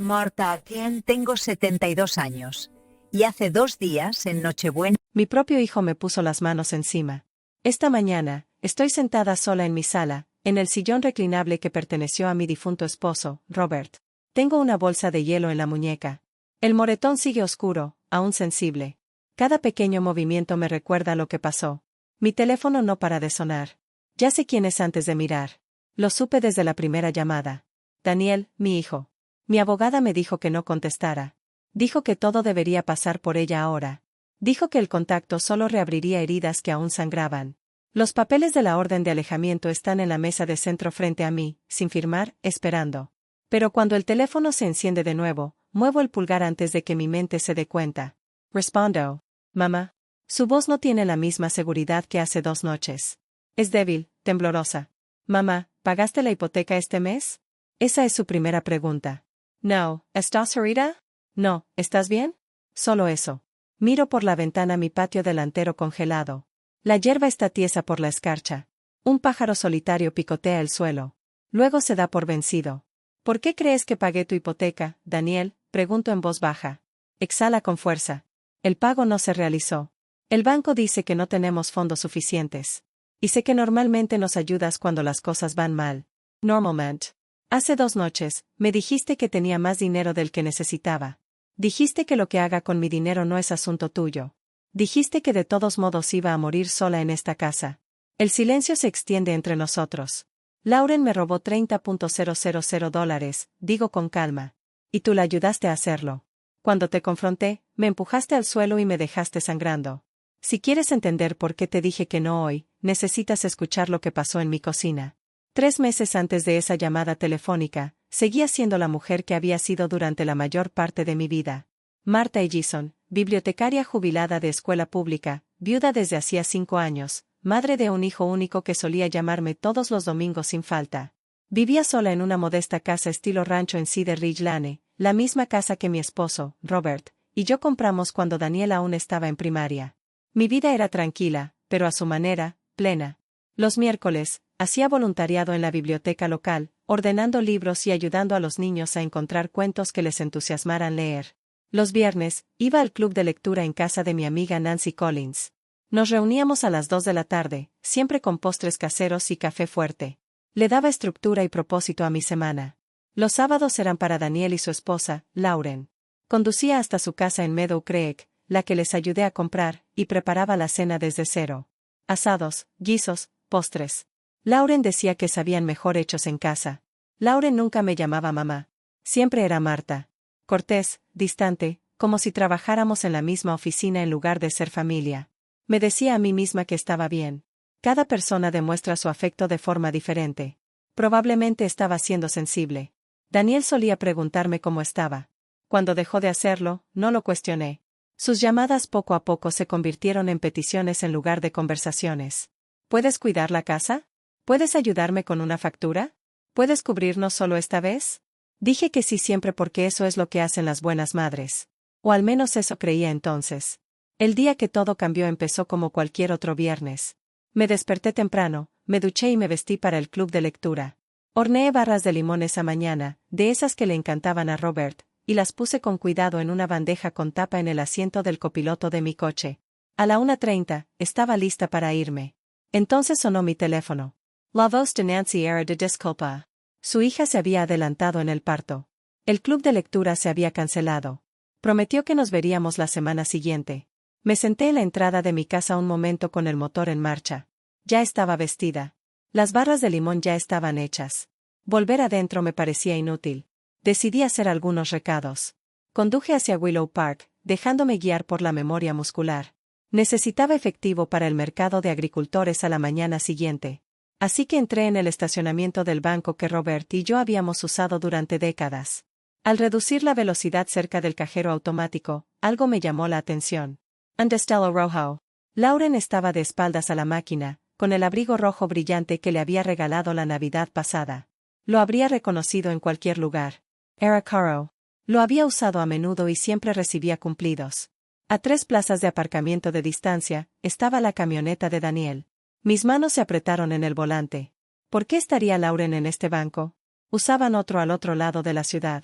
Marta, tengo 72 años. Y hace 2 días, en Nochebuena, Mi propio hijo me puso las manos encima. Esta mañana, estoy sentada sola en mi sala, en el sillón reclinable que perteneció a mi difunto esposo, Robert. Tengo una bolsa de hielo en la muñeca. El moretón sigue oscuro, aún sensible. Cada pequeño movimiento me recuerda lo que pasó. Mi teléfono no para de sonar. Ya sé quién es antes de mirar. Lo supe desde la primera llamada. Daniel, mi hijo. Mi abogada me dijo que no contestara. Dijo que todo debería pasar por ella ahora. Dijo que el contacto solo reabriría heridas que aún sangraban. Los papeles de la orden de alejamiento están en la mesa de centro frente a mí, sin firmar, esperando. Pero cuando el teléfono se enciende de nuevo, muevo el pulgar antes de que mi mente se dé cuenta. Respondo. Mamá. Su voz no tiene la misma seguridad que hace 2 noches. Es débil, temblorosa. Mamá, ¿pagaste la hipoteca este mes? Esa es su primera pregunta. No, ¿estás herida? No, ¿estás bien? Solo eso. Miro por la ventana mi patio delantero congelado. La hierba está tiesa por la escarcha. Un pájaro solitario picotea el suelo. Luego se da por vencido. ¿Por qué crees que pagué tu hipoteca, Daniel? Pregunto en voz baja. Exhala con fuerza. El pago no se realizó. El banco dice que no tenemos fondos suficientes. Y sé que normalmente nos ayudas cuando las cosas van mal. Normalmente. Hace 2 noches, me dijiste que tenía más dinero del que necesitaba. Dijiste que lo que haga con mi dinero no es asunto tuyo. Dijiste que de todos modos iba a morir sola en esta casa. El silencio se extiende entre nosotros. Lauren me robó $30,000, digo con calma. Y tú la ayudaste a hacerlo. Cuando te confronté, me empujaste al suelo y me dejaste sangrando. Si quieres entender por qué te dije que no hoy, necesitas escuchar lo que pasó en mi cocina. 3 meses antes de esa llamada telefónica, seguía siendo la mujer que había sido durante la mayor parte de mi vida. Marta Ellison, bibliotecaria jubilada de escuela pública, viuda desde hacía 5 años, madre de un hijo único que solía llamarme todos los domingos sin falta. Vivía sola en una modesta casa estilo rancho en Cedar Ridge Lane, la misma casa que mi esposo, Robert, y yo compramos cuando Daniel aún estaba en primaria. Mi vida era tranquila, pero a su manera, plena. Los miércoles, hacía voluntariado en la biblioteca local, ordenando libros y ayudando a los niños a encontrar cuentos que les entusiasmaran leer. Los viernes, iba al club de lectura en casa de mi amiga Nancy Collins. Nos reuníamos a las 2 de la tarde, siempre con postres caseros y café fuerte. Le daba estructura y propósito a mi semana. Los sábados eran para Daniel y su esposa, Lauren. Conducía hasta su casa en Meadow Creek, la que les ayudé a comprar, y preparaba la cena desde cero. Asados, guisos, postres. Lauren decía que sabían mejor hechos en casa. Lauren nunca me llamaba mamá. Siempre era Marta. Cortés, distante, como si trabajáramos en la misma oficina en lugar de ser familia. Me decía a mí misma que estaba bien. Cada persona demuestra su afecto de forma diferente. Probablemente estaba siendo sensible. Daniel solía preguntarme cómo estaba. Cuando dejó de hacerlo, no lo cuestioné. Sus llamadas poco a poco se convirtieron en peticiones en lugar de conversaciones. ¿Puedes cuidar la casa? ¿Puedes ayudarme con una factura? ¿Puedes cubrirnos solo esta vez? Dije que sí siempre porque eso es lo que hacen las buenas madres. O al menos eso creía entonces. El día que todo cambió empezó como cualquier otro viernes. Me desperté temprano, me duché y me vestí para el club de lectura. Horneé barras de limón esa mañana, de esas que le encantaban a Robert, y las puse con cuidado en una bandeja con tapa en el asiento del copiloto de mi coche. A la 1:30, estaba lista para irme. Entonces sonó mi teléfono. La voz de Nancy era de disculpa. Su hija se había adelantado en el parto. El club de lectura se había cancelado. Prometió que nos veríamos la semana siguiente. Me senté en la entrada de mi casa un momento con el motor en marcha. Ya estaba vestida. Las barras de limón ya estaban hechas. Volver adentro me parecía inútil. Decidí hacer algunos recados. Conduje hacia Willow Park, dejándome guiar por la memoria muscular. Necesitaba efectivo para el mercado de agricultores a la mañana siguiente. Así que entré en el estacionamiento del banco que Robert y yo habíamos usado durante décadas. Al reducir la velocidad cerca del cajero automático, algo me llamó la atención. Un destello rojo. Lauren estaba de espaldas a la máquina, con el abrigo rojo brillante que le había regalado la Navidad pasada. Lo habría reconocido en cualquier lugar. Era Caro. Lo había usado a menudo y siempre recibía cumplidos. A 3 plazas de aparcamiento de distancia, estaba la camioneta de Daniel. Mis manos se apretaron en el volante. ¿Por qué estaría Lauren en este banco? Usaban otro al otro lado de la ciudad.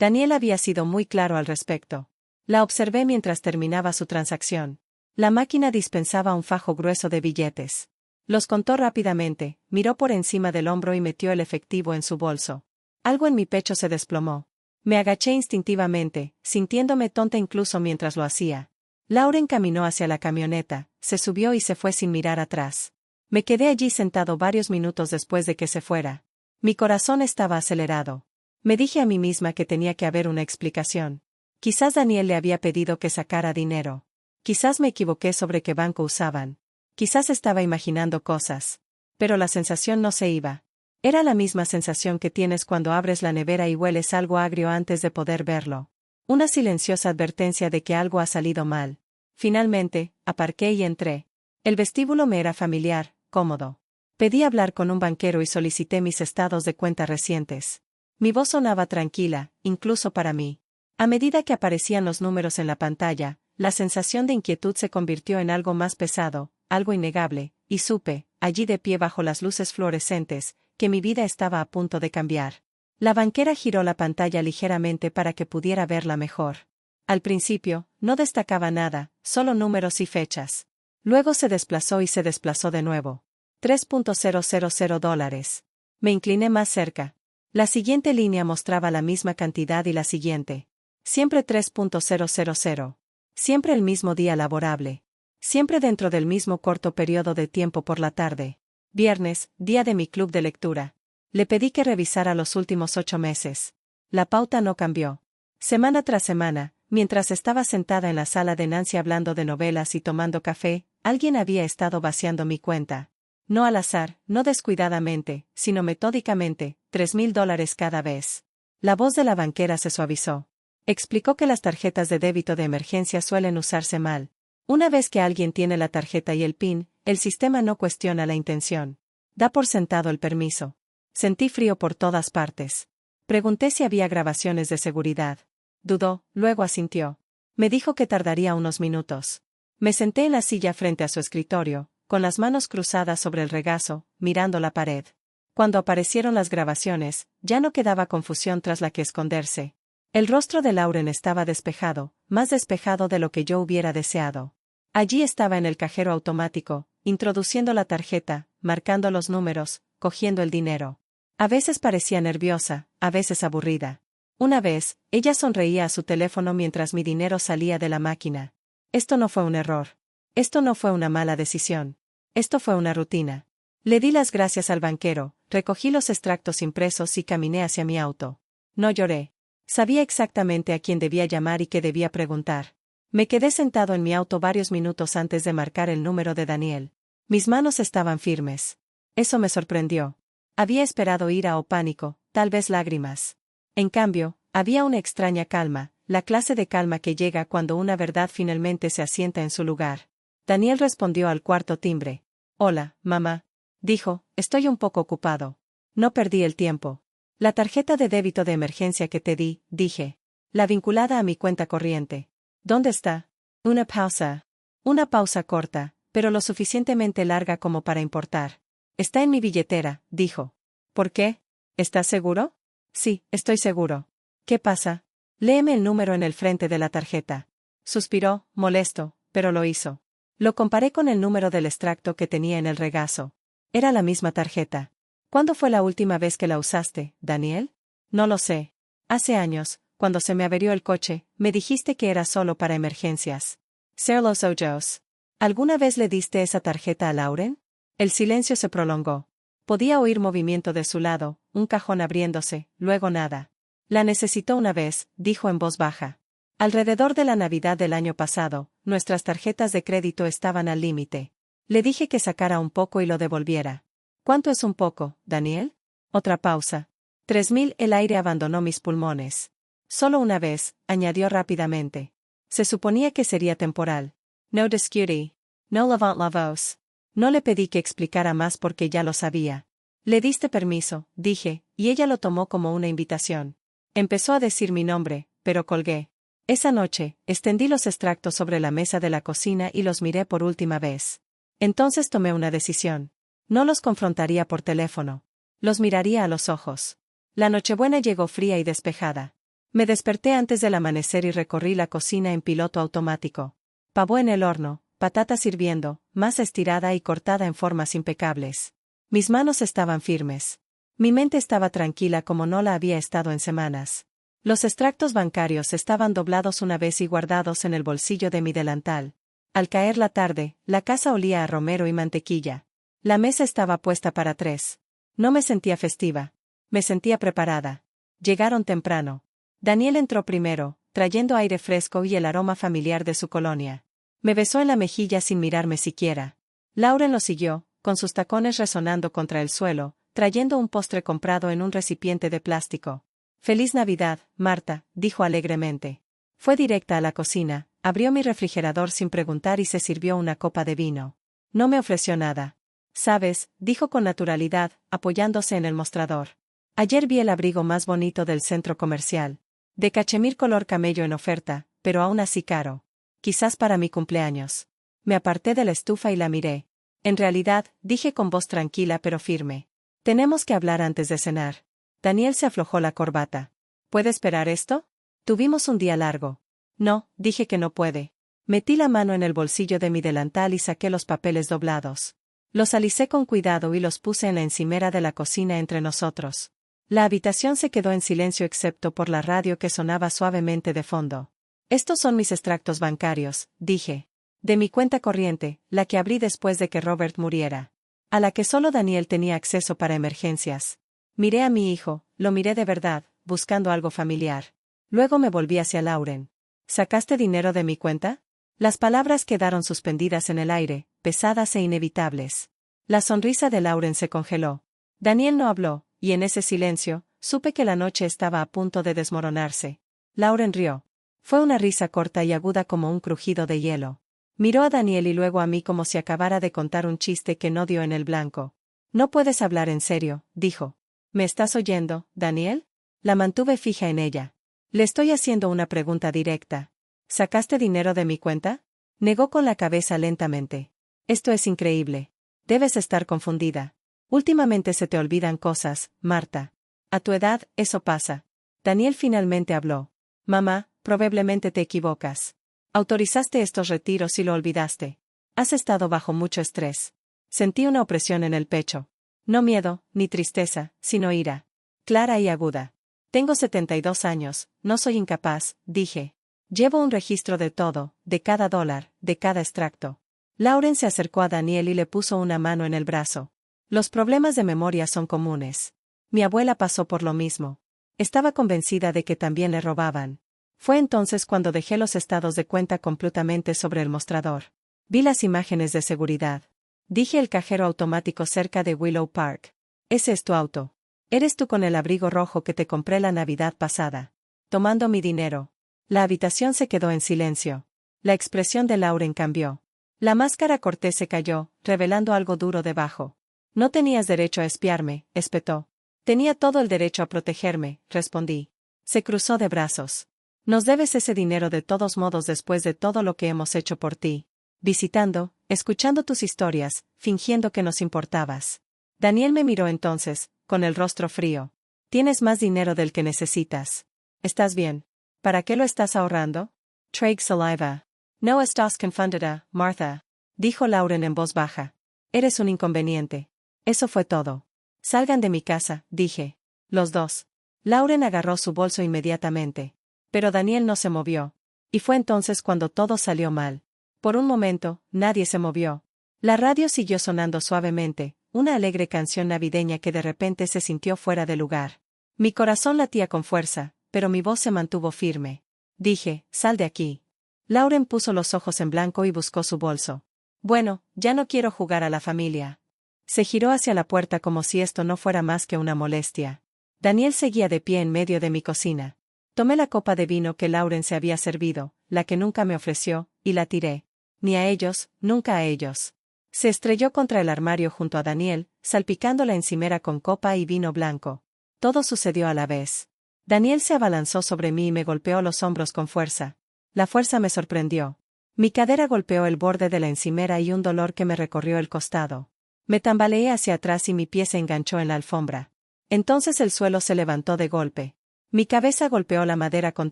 Daniel había sido muy claro al respecto. La observé mientras terminaba su transacción. La máquina dispensaba un fajo grueso de billetes. Los contó rápidamente, miró por encima del hombro y metió el efectivo en su bolso. Algo en mi pecho se desplomó. Me agaché instintivamente, sintiéndome tonta incluso mientras lo hacía. Lauren caminó hacia la camioneta, se subió y se fue sin mirar atrás. Me quedé allí sentado varios minutos después de que se fuera. Mi corazón estaba acelerado. Me dije a mí misma que tenía que haber una explicación. Quizás Daniel le había pedido que sacara dinero. Quizás me equivoqué sobre qué banco usaban. Quizás estaba imaginando cosas. Pero la sensación no se iba. Era la misma sensación que tienes cuando abres la nevera y hueles algo agrio antes de poder verlo. Una silenciosa advertencia de que algo ha salido mal. Finalmente, aparqué y entré. El vestíbulo me era familiar, cómodo. Pedí hablar con un banquero y solicité mis estados de cuenta recientes. Mi voz sonaba tranquila, incluso para mí. A medida que aparecían los números en la pantalla, la sensación de inquietud se convirtió en algo más pesado, algo innegable, y supe, allí de pie bajo las luces fluorescentes, que mi vida estaba a punto de cambiar. La banquera giró la pantalla ligeramente para que pudiera verla mejor. Al principio, no destacaba nada, solo números y fechas. Luego se desplazó y se desplazó de nuevo. $3.000. Me incliné más cerca. La siguiente línea mostraba la misma cantidad y la siguiente. Siempre 3.000. Siempre el mismo día laborable. Siempre dentro del mismo corto periodo de tiempo por la tarde. Viernes, día de mi club de lectura. Le pedí que revisara los últimos 8 meses. La pauta no cambió. Semana tras semana, mientras estaba sentada en la sala de Nancy hablando de novelas y tomando café, alguien había estado vaciando mi cuenta. No al azar, no descuidadamente, sino metódicamente, $3.000 cada vez. La voz de la banquera se suavizó. Explicó que las tarjetas de débito de emergencia suelen usarse mal. Una vez que alguien tiene la tarjeta y el PIN, el sistema no cuestiona la intención. Da por sentado el permiso. Sentí frío por todas partes. Pregunté si había grabaciones de seguridad. Dudó, luego asintió. Me dijo que tardaría unos minutos. Me senté en la silla frente a su escritorio, con las manos cruzadas sobre el regazo, mirando la pared. Cuando aparecieron las grabaciones, ya no quedaba confusión tras la que esconderse. El rostro de Lauren estaba despejado, más despejado de lo que yo hubiera deseado. Allí estaba en el cajero automático, introduciendo la tarjeta, marcando los números, cogiendo el dinero. A veces parecía nerviosa, a veces aburrida. Una vez, ella sonreía a su teléfono mientras mi dinero salía de la máquina. Esto no fue un error. Esto no fue una mala decisión. Esto fue una rutina. Le di las gracias al banquero, recogí los extractos impresos y caminé hacia mi auto. No lloré. Sabía exactamente a quién debía llamar y qué debía preguntar. Me quedé sentado en mi auto varios minutos antes de marcar el número de Daniel. Mis manos estaban firmes. Eso me sorprendió. Había esperado ira o pánico, tal vez lágrimas. En cambio, había una extraña calma, la clase de calma que llega cuando una verdad finalmente se asienta en su lugar. Daniel respondió al cuarto timbre. Hola, mamá. Dijo, estoy un poco ocupado. No perdí el tiempo. La tarjeta de débito de emergencia que te di, dije. La vinculada a mi cuenta corriente. ¿Dónde está? Una pausa. Una pausa corta, pero lo suficientemente larga como para importar. Está en mi billetera, dijo. ¿Por qué? ¿Estás seguro? Sí, estoy seguro. ¿Qué pasa? Léeme el número en el frente de la tarjeta. Suspiró, molesto, pero lo hizo. Lo comparé con el número del extracto que tenía en el regazo. Era la misma tarjeta. ¿Cuándo fue la última vez que la usaste, Daniel? No lo sé. Hace años, cuando se me averió el coche, me dijiste que era solo para emergencias. Ser los ojos. ¿Alguna vez le diste esa tarjeta a Lauren? El silencio se prolongó. Podía oír movimiento de su lado, un cajón abriéndose, luego nada. La necesitó una vez, dijo en voz baja. Alrededor de la Navidad del año pasado, nuestras tarjetas de crédito estaban al límite. Le dije que sacara un poco y lo devolviera. ¿Cuánto es un poco, Daniel? Otra pausa. 3.000. El aire abandonó mis pulmones. Solo una vez, añadió rápidamente. Se suponía que sería temporal. No discuti. No levant la voz. No le pedí que explicara más porque ya lo sabía. Le diste permiso, dije, y ella lo tomó como una invitación. Empezó a decir mi nombre, pero colgué. Esa noche, extendí los extractos sobre la mesa de la cocina y los miré por última vez. Entonces tomé una decisión. No los confrontaría por teléfono. Los miraría a los ojos. La Nochebuena llegó fría y despejada. Me desperté antes del amanecer y recorrí la cocina en piloto automático. Pavo en el horno, patatas hirviendo, masa estirada y cortada en formas impecables. Mis manos estaban firmes. Mi mente estaba tranquila como no la había estado en semanas. Los extractos bancarios estaban doblados una vez y guardados en el bolsillo de mi delantal. Al caer la tarde, la casa olía a romero y mantequilla. La mesa estaba puesta para 3. No me sentía festiva. Me sentía preparada. Llegaron temprano. Daniel entró primero, trayendo aire fresco y el aroma familiar de su colonia. Me besó en la mejilla sin mirarme siquiera. Lauren lo siguió, con sus tacones resonando contra el suelo, trayendo un postre comprado en un recipiente de plástico. «Feliz Navidad, Marta», dijo alegremente. Fue directa a la cocina, abrió mi refrigerador sin preguntar y se sirvió una copa de vino. No me ofreció nada. «Sabes», dijo con naturalidad, apoyándose en el mostrador. «Ayer vi el abrigo más bonito del centro comercial. De cachemir color camello en oferta, pero aún así caro. Quizás para mi cumpleaños». Me aparté de la estufa y la miré. «En realidad», dije con voz tranquila pero firme. «Tenemos que hablar antes de cenar». Daniel se aflojó la corbata. «¿Puede esperar esto? Tuvimos un día largo». «No», dije que no puede. Metí la mano en el bolsillo de mi delantal y saqué los papeles doblados. Los alicé con cuidado y los puse en la encimera de la cocina entre nosotros. La habitación se quedó en silencio excepto por la radio que sonaba suavemente de fondo. «Estos son mis extractos bancarios», dije. «De mi cuenta corriente, la que abrí después de que Robert muriera. A la que solo Daniel tenía acceso para emergencias». Miré a mi hijo, lo miré de verdad, buscando algo familiar. Luego me volví hacia Lauren. «¿Sacaste dinero de mi cuenta?» Las palabras quedaron suspendidas en el aire, pesadas e inevitables. La sonrisa de Lauren se congeló. Daniel no habló, y en ese silencio, supe que la noche estaba a punto de desmoronarse. Lauren rió. Fue una risa corta y aguda como un crujido de hielo. Miró a Daniel y luego a mí como si acabara de contar un chiste que no dio en el blanco. «No puedes hablar en serio», dijo. «¿Me estás oyendo, Daniel?» La mantuve fija en ella. «Le estoy haciendo una pregunta directa. ¿Sacaste dinero de mi cuenta?» Negó con la cabeza lentamente. «Esto es increíble. Debes estar confundida. Últimamente se te olvidan cosas, Marta. A tu edad, eso pasa». Daniel finalmente habló. «Mamá, probablemente te equivocas. Autorizaste estos retiros y lo olvidaste. Has estado bajo mucho estrés». Sentí una opresión en el pecho. No miedo, ni tristeza, sino ira. Clara y aguda. «Tengo 72 años, no soy incapaz», dije. «Llevo un registro de todo, de cada dólar, de cada extracto». Lauren se acercó a Daniel y le puso una mano en el brazo. «Los problemas de memoria son comunes. Mi abuela pasó por lo mismo. Estaba convencida de que también le robaban. Fue entonces cuando dejé los estados de cuenta completamente sobre el mostrador. Vi las imágenes de seguridad. Dije el cajero automático cerca de Willow Park. Ese es tu auto. Eres tú con el abrigo rojo que te compré la Navidad pasada. Tomando mi dinero». La habitación se quedó en silencio. La expresión de Lauren cambió. La máscara cortés se cayó, revelando algo duro debajo. «No tenías derecho a espiarme», espetó. «Tenía todo el derecho a protegerme», respondí. Se cruzó de brazos. «Nos debes ese dinero de todos modos después de todo lo que hemos hecho por ti. Visitando, escuchando tus historias, fingiendo que nos importabas». Daniel me miró entonces, con el rostro frío. «Tienes más dinero del que necesitas. ¿Estás bien? ¿Para qué lo estás ahorrando?» Trague saliva. «No estás confundida, Martha», dijo Lauren en voz baja. «Eres un inconveniente». Eso fue todo. «Salgan de mi casa», dije. «Los dos». Lauren agarró su bolso inmediatamente. Pero Daniel no se movió. Y fue entonces cuando todo salió mal. Por un momento, nadie se movió. La radio siguió sonando suavemente, una alegre canción navideña que de repente se sintió fuera de lugar. Mi corazón latía con fuerza, pero mi voz se mantuvo firme. Dije: «Sal de aquí». Lauren puso los ojos en blanco y buscó su bolso. «Bueno, ya no quiero jugar a la familia». Se giró hacia la puerta como si esto no fuera más que una molestia. Daniel seguía de pie en medio de mi cocina. Tomé la copa de vino que Lauren se había servido, la que nunca me ofreció, y la tiré. Ni a ellos, nunca a ellos. Se estrelló contra el armario junto a Daniel, salpicando la encimera con copa y vino blanco. Todo sucedió a la vez. Daniel se abalanzó sobre mí y me golpeó los hombros con fuerza. La fuerza me sorprendió. Mi cadera golpeó el borde de la encimera y un dolor que me recorrió el costado. Me tambaleé hacia atrás y mi pie se enganchó en la alfombra. Entonces el suelo se levantó de golpe. Mi cabeza golpeó la madera con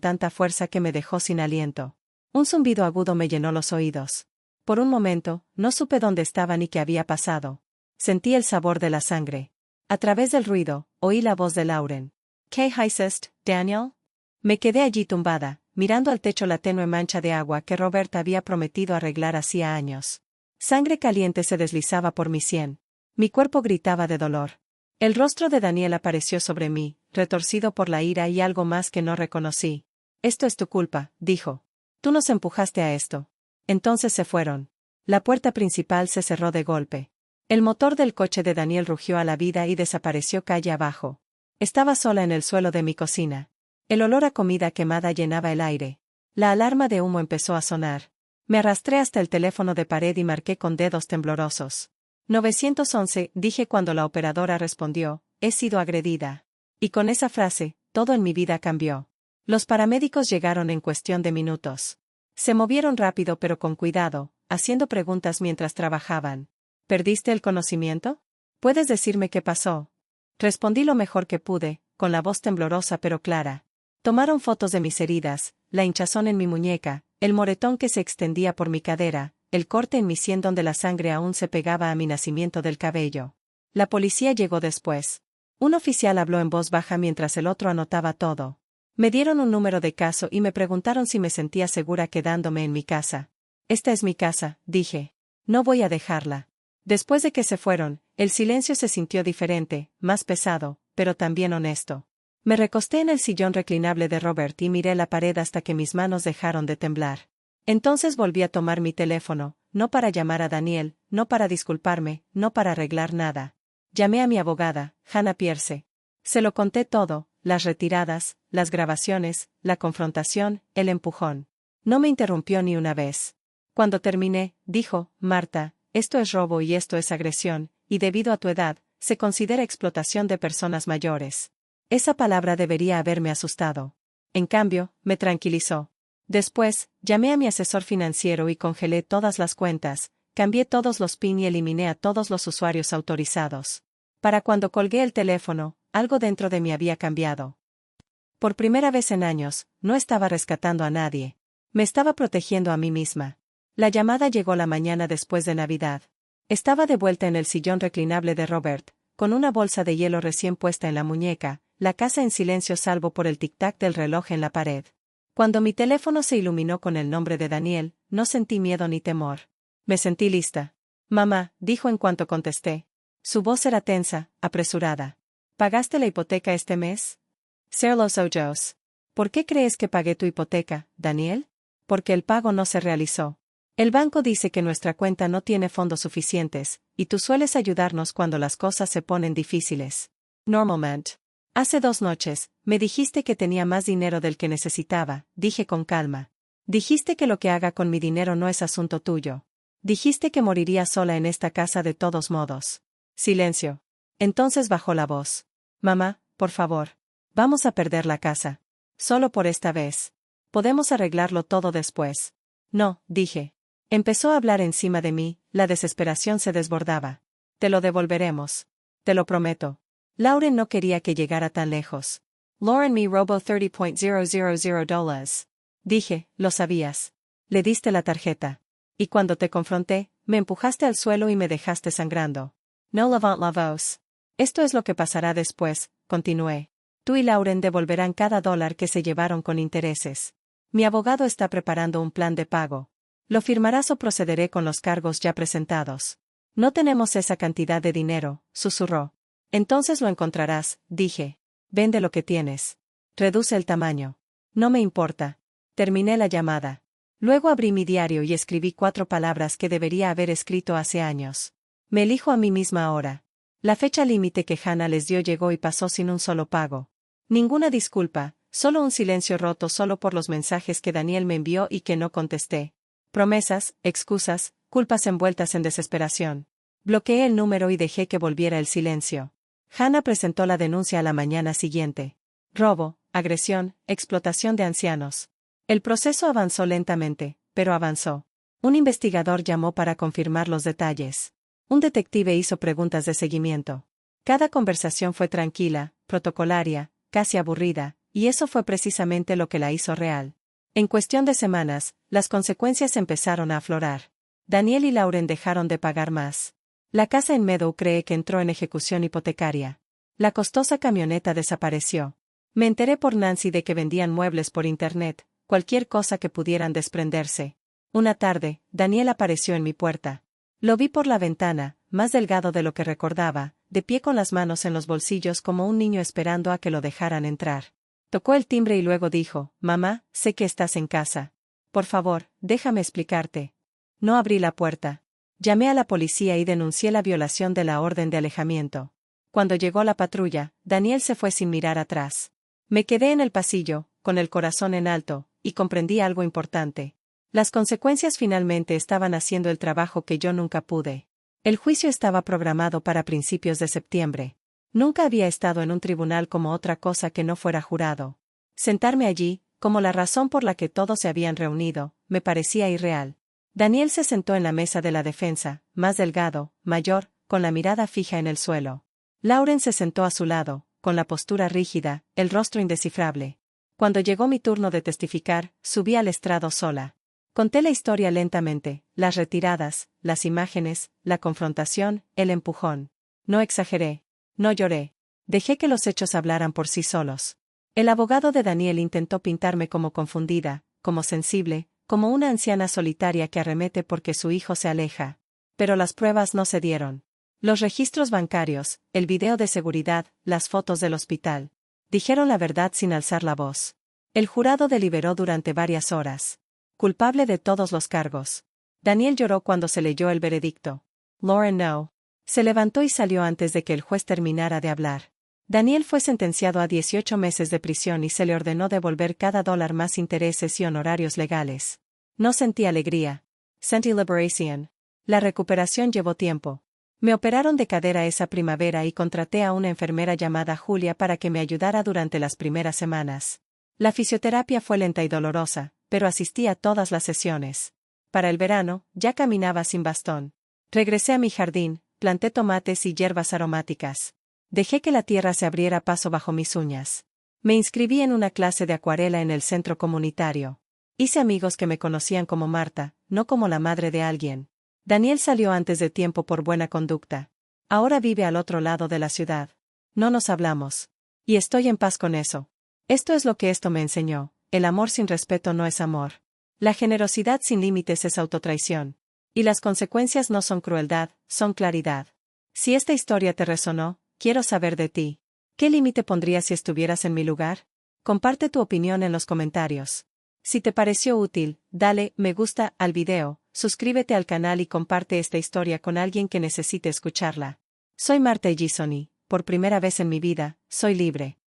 tanta fuerza que me dejó sin aliento. Un zumbido agudo me llenó los oídos. Por un momento, no supe dónde estaba ni qué había pasado. Sentí el sabor de la sangre. A través del ruido, oí la voz de Lauren. ¿Qué hiciste, Daniel? Me quedé allí tumbada, mirando al techo la tenue mancha de agua que Robert había prometido arreglar hacía años. Sangre caliente se deslizaba por mi sien. Mi cuerpo gritaba de dolor. El rostro de Daniel apareció sobre mí, retorcido por la ira y algo más que no reconocí. Esto es tu culpa, dijo. Tú nos empujaste a esto. Entonces se fueron. La puerta principal se cerró de golpe. El motor del coche de Daniel rugió a la vida y desapareció calle abajo. Estaba sola en el suelo de mi cocina. El olor a comida quemada llenaba el aire. La alarma de humo empezó a sonar. Me arrastré hasta el teléfono de pared y marqué con dedos temblorosos. 911, dije cuando la operadora respondió, he sido agredida. Y con esa frase, todo en mi vida cambió. Los paramédicos llegaron en cuestión de minutos. Se movieron rápido pero con cuidado, haciendo preguntas mientras trabajaban. ¿Perdiste el conocimiento? ¿Puedes decirme qué pasó? Respondí lo mejor que pude, con la voz temblorosa pero clara. Tomaron fotos de mis heridas, la hinchazón en mi muñeca, el moretón que se extendía por mi cadera, el corte en mi sien donde la sangre aún se pegaba a mi nacimiento del cabello. La policía llegó después. Un oficial habló en voz baja mientras el otro anotaba todo. Me dieron un número de caso y me preguntaron si me sentía segura quedándome en mi casa. Esta es mi casa, dije. No voy a dejarla. Después de que se fueron, el silencio se sintió diferente, más pesado, pero también honesto. Me recosté en el sillón reclinable de Robert y miré la pared hasta que mis manos dejaron de temblar. Entonces volví a tomar mi teléfono, no para llamar a Daniel, no para disculparme, no para arreglar nada. Llamé a mi abogada, Hannah Pierce. Se lo conté todo, las retiradas, las grabaciones, la confrontación, el empujón. No me interrumpió ni una vez. Cuando terminé, dijo, Marta, esto es robo y esto es agresión, y debido a tu edad, se considera explotación de personas mayores. Esa palabra debería haberme asustado. En cambio, me tranquilizó. Después, llamé a mi asesor financiero y congelé todas las cuentas, cambié todos los PIN y eliminé a todos los usuarios autorizados. Para cuando colgué el teléfono, algo dentro de mí había cambiado. Por primera vez en años, no estaba rescatando a nadie. Me estaba protegiendo a mí misma. La llamada llegó la mañana después de Navidad. Estaba de vuelta en el sillón reclinable de Robert, con una bolsa de hielo recién puesta en la muñeca, la casa en silencio salvo por el tic-tac del reloj en la pared. Cuando mi teléfono se iluminó con el nombre de Daniel, no sentí miedo ni temor. Me sentí lista. Mamá, dijo en cuanto contesté. Su voz era tensa, apresurada. ¿Pagaste la hipoteca este mes? Ser los ojos. ¿Por qué crees que pagué tu hipoteca, Daniel? Porque el pago no se realizó. El banco dice que nuestra cuenta no tiene fondos suficientes, y tú sueles ayudarnos cuando las cosas se ponen difíciles. Normalmente. Hace 2 noches, me dijiste que tenía más dinero del que necesitaba, dije con calma. Dijiste que lo que haga con mi dinero no es asunto tuyo. Dijiste que moriría sola en esta casa de todos modos. Silencio. Entonces bajó la voz. Mamá, por favor. Vamos a perder la casa. Solo por esta vez. Podemos arreglarlo todo después. No, dije. Empezó a hablar encima de mí, la desesperación se desbordaba. Te lo devolveremos. Te lo prometo. Lauren no quería que llegara tan lejos. Lauren me robó $30,000. Dije, lo sabías. Le diste la tarjeta. Y cuando te confronté, me empujaste al suelo y me dejaste sangrando. No levant la voz. Esto es lo que pasará después, continué. Tú y Lauren devolverán cada dólar que se llevaron con intereses. Mi abogado está preparando un plan de pago. Lo firmarás o procederé con los cargos ya presentados. No tenemos esa cantidad de dinero, susurró. Entonces lo encontrarás, dije. Vende lo que tienes. Reduce el tamaño. No me importa. Terminé la llamada. Luego abrí mi diario y escribí 4 palabras que debería haber escrito hace años. Me elijo a mí misma ahora. La fecha límite que Hannah les dio llegó y pasó sin un solo pago. Ninguna disculpa, solo un silencio roto solo por los mensajes que Daniel me envió y que no contesté. Promesas, excusas, culpas envueltas en desesperación. Bloqueé el número y dejé que volviera el silencio. Hannah presentó la denuncia a la mañana siguiente. Robo, agresión, explotación de ancianos. El proceso avanzó lentamente, pero avanzó. Un investigador llamó para confirmar los detalles. Un detective hizo preguntas de seguimiento. Cada conversación fue tranquila, protocolaria, casi aburrida, y eso fue precisamente lo que la hizo real. En cuestión de semanas, las consecuencias empezaron a aflorar. Daniel y Lauren dejaron de pagar más. La casa en Meadow cree que entró en ejecución hipotecaria. La costosa camioneta desapareció. Me enteré por Nancy de que vendían muebles por internet, cualquier cosa que pudieran desprenderse. Una tarde, Daniel apareció en mi puerta. Lo vi por la ventana, más delgado de lo que recordaba, de pie con las manos en los bolsillos como un niño esperando a que lo dejaran entrar. Tocó el timbre y luego dijo, «Mamá, sé que estás en casa. Por favor, déjame explicarte». No abrí la puerta. Llamé a la policía y denuncié la violación de la orden de alejamiento. Cuando llegó la patrulla, Daniel se fue sin mirar atrás. Me quedé en el pasillo, con el corazón en alto, y comprendí algo importante. Las consecuencias finalmente estaban haciendo el trabajo que yo nunca pude. El juicio estaba programado para principios de septiembre. Nunca había estado en un tribunal como otra cosa que no fuera jurado. Sentarme allí, como la razón por la que todos se habían reunido, me parecía irreal. Daniel se sentó en la mesa de la defensa, más delgado, mayor, con la mirada fija en el suelo. Lauren se sentó a su lado, con la postura rígida, el rostro indescifrable. Cuando llegó mi turno de testificar, subí al estrado sola. Conté la historia lentamente, las retiradas, las imágenes, la confrontación, el empujón. No exageré. No lloré. Dejé que los hechos hablaran por sí solos. El abogado de Daniel intentó pintarme como confundida, como sensible, como una anciana solitaria que arremete porque su hijo se aleja. Pero las pruebas no se dieron. Los registros bancarios, el video de seguridad, las fotos del hospital. Dijeron la verdad sin alzar la voz. El jurado deliberó durante varias horas. Culpable de todos los cargos. Daniel lloró cuando se leyó el veredicto. Lauren no. Se levantó y salió antes de que el juez terminara de hablar. Daniel fue sentenciado a 18 meses de prisión y se le ordenó devolver cada dólar más intereses y honorarios legales. No sentí alegría. Sentí liberación. La recuperación llevó tiempo. Me operaron de cadera esa primavera y contraté a una enfermera llamada Julia para que me ayudara durante las primeras semanas. La fisioterapia fue lenta y dolorosa, pero asistí a todas las sesiones. Para el verano, ya caminaba sin bastón. Regresé a mi jardín, planté tomates y hierbas aromáticas. Dejé que la tierra se abriera paso bajo mis uñas. Me inscribí en una clase de acuarela en el centro comunitario. Hice amigos que me conocían como Marta, no como la madre de alguien. Daniel salió antes de tiempo por buena conducta. Ahora vive al otro lado de la ciudad. No nos hablamos. Y estoy en paz con eso. Esto es lo que esto me enseñó. El amor sin respeto no es amor. La generosidad sin límites es autotraición. Y las consecuencias no son crueldad, son claridad. Si esta historia te resonó, quiero saber de ti. ¿Qué límite pondrías si estuvieras en mi lugar? Comparte tu opinión en los comentarios. Si te pareció útil, dale me gusta al video, suscríbete al canal y comparte esta historia con alguien que necesite escucharla. Soy Marta Gisoni, por primera vez en mi vida, soy libre.